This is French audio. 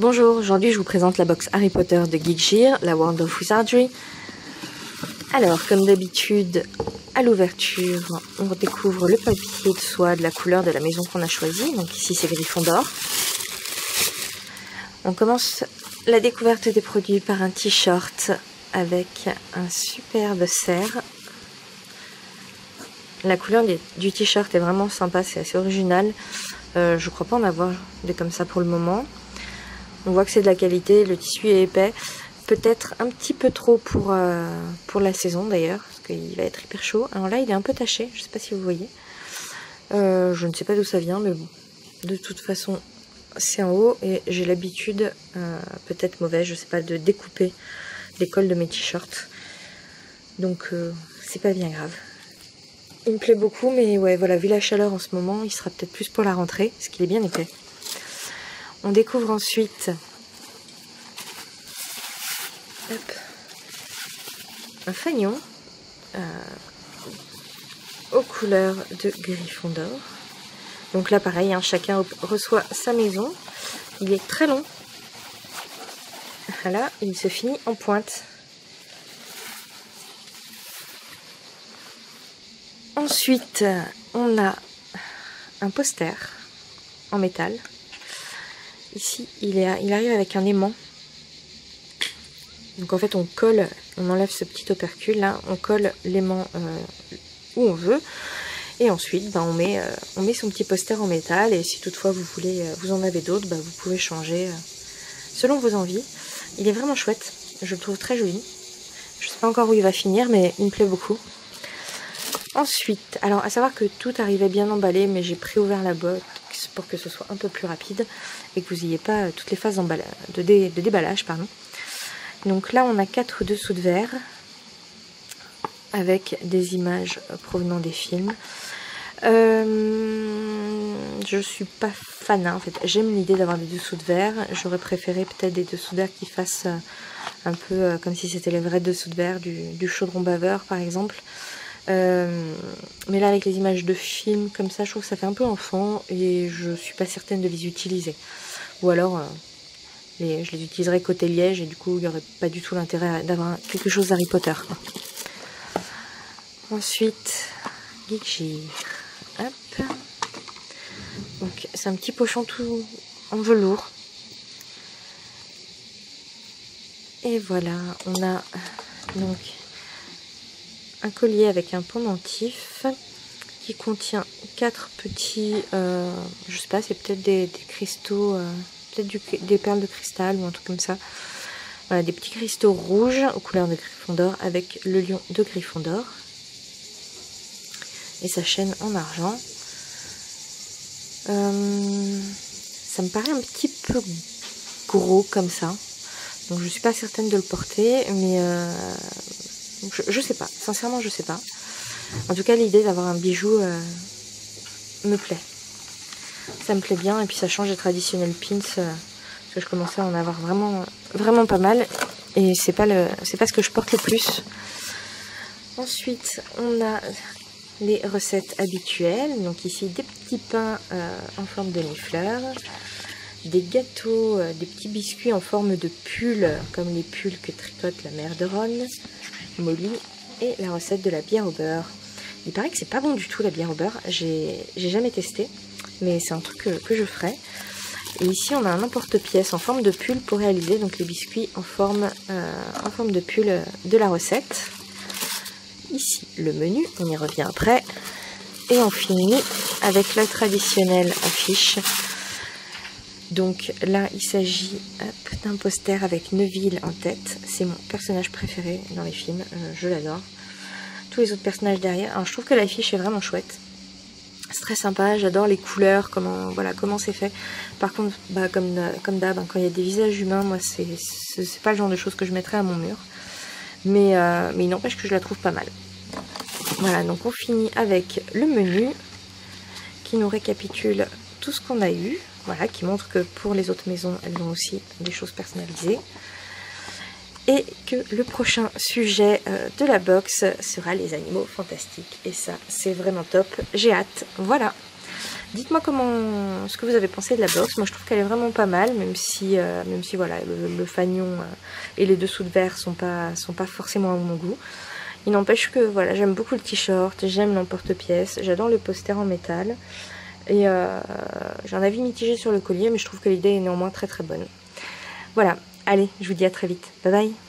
Bonjour, aujourd'hui je vous présente la box Harry Potter de Geekgear, la World of Wizardry. Alors, comme d'habitude, à l'ouverture, on découvre le papier de soie de la couleur de la maison qu'on a choisie. Donc ici c'est Gryffondor. On commence la découverte des produits par un t-shirt avec un superbe cerf. La couleur du t-shirt est vraiment sympa, c'est assez original. Je crois pas en avoir des comme ça pour le moment. On voit que c'est de la qualité, le tissu est épais. Peut-être un petit peu trop pour la saison d'ailleurs, parce qu'il va être hyper chaud. Alors là, il est un peu taché, je sais pas si vous voyez. Je ne sais pas d'où ça vient, mais bon. De toute façon, c'est en haut et j'ai l'habitude, peut-être mauvaise, je sais pas, de découper les cols de mes t-shirts. Donc, c'est pas bien grave. Il me plaît beaucoup, mais ouais, voilà, vu la chaleur en ce moment, il sera peut-être plus pour la rentrée, parce qu'il est bien épais. On découvre ensuite un fanion aux couleurs de Gryffondor. Donc là pareil, hein, chacun reçoit sa maison. Il est très long. Voilà, il se finit en pointe. Ensuite, on a un poster en métal. Ici, il arrive avec un aimant. Donc en fait, on enlève ce petit opercule là, on colle l'aimant où on veut. Et ensuite, on met son petit poster en métal. Et si toutefois vous en avez d'autres, vous pouvez changer selon vos envies. Il est vraiment chouette, je le trouve très joli. Je ne sais pas encore où il va finir, mais il me plaît beaucoup. Ensuite, alors à savoir que tout arrivait bien emballé, mais j'ai préouvert la box pour que ce soit un peu plus rapide et que vous n'ayez pas toutes les phases de déballage. Donc là, on a 4 dessous de verre avec des images provenant des films. Je suis pas fan, hein, en fait. J'aime l'idée d'avoir des dessous de verre. J'aurais préféré peut-être des dessous de verre qui fassent un peu comme si c'était les vrais dessous de verre du chaudron baveur, par exemple. Mais là avec les images de films comme ça, je trouve que ça fait un peu enfant et je suis pas certaine de les utiliser. Ou alors je les utiliserai côté liège et du coup il n'y aurait pas du tout l'intérêt d'avoir quelque chose Harry Potter. Ensuite, Geekgear. Hop. Donc c'est un petit pochon tout en velours. Et voilà, on a donc un collier avec un pendentif qui contient 4 petits, je sais pas, c'est peut-être des cristaux, peut-être des perles de cristal ou un truc comme ça. Voilà, des petits cristaux rouges aux couleurs de Gryffondor avec le lion de Gryffondor et sa chaîne en argent. Ça me paraît un petit peu gros comme ça, donc je suis pas certaine de le porter, mais je sais pas, sincèrement je sais pas. En tout cas l'idée d'avoir un bijou me plaît. Ça me plaît bien et puis ça change des traditionnels pins parce que je commençais à en avoir vraiment pas mal et c'est pas ce que je porte le plus. Ensuite on a les recettes habituelles, donc ici des petits pains en forme de nifleur, des gâteaux, des petits biscuits en forme de pull comme les pulls que tricote la mère de Ron, Molly, et la recette de la bière au beurre. Il paraît que c'est pas bon du tout la bière au beurre, j'ai jamais testé, mais c'est un truc que je ferai. Et ici on a un emporte-pièce en forme de pull pour réaliser donc les biscuits en forme de pull de la recette. Ici le menu, on y revient après. Et on finit avec la traditionnelle affiche. Donc là, il s'agit d'un poster avec Neville en tête. C'est mon personnage préféré dans les films, je l'adore. Tous les autres personnages derrière. Alors, je trouve que l'affiche est vraiment chouette. C'est très sympa, j'adore les couleurs, comment c'est fait. Par contre, comme d'hab, quand il y a des visages humains, moi, c'est pas le genre de choses que je mettrais à mon mur. Mais il n'empêche que je la trouve pas mal. Voilà, donc on finit avec le menu qui nous récapitule tout ce qu'on a eu. Voilà, qui montre que pour les autres maisons, elles ont aussi des choses personnalisées. Et que le prochain sujet de la box sera les animaux fantastiques. Et ça, c'est vraiment top. J'ai hâte. Voilà. Dites-moi ce que vous avez pensé de la box. Moi je trouve qu'elle est vraiment pas mal, même si voilà, le fanion et les dessous de verre sont pas forcément à mon goût. Il n'empêche que voilà, j'aime beaucoup le t-shirt, j'aime l'emporte-pièce, j'adore le poster en métal. Et j'ai un avis mitigé sur le collier, mais je trouve que l'idée est néanmoins très très bonne. Voilà, allez, je vous dis à très vite. Bye bye.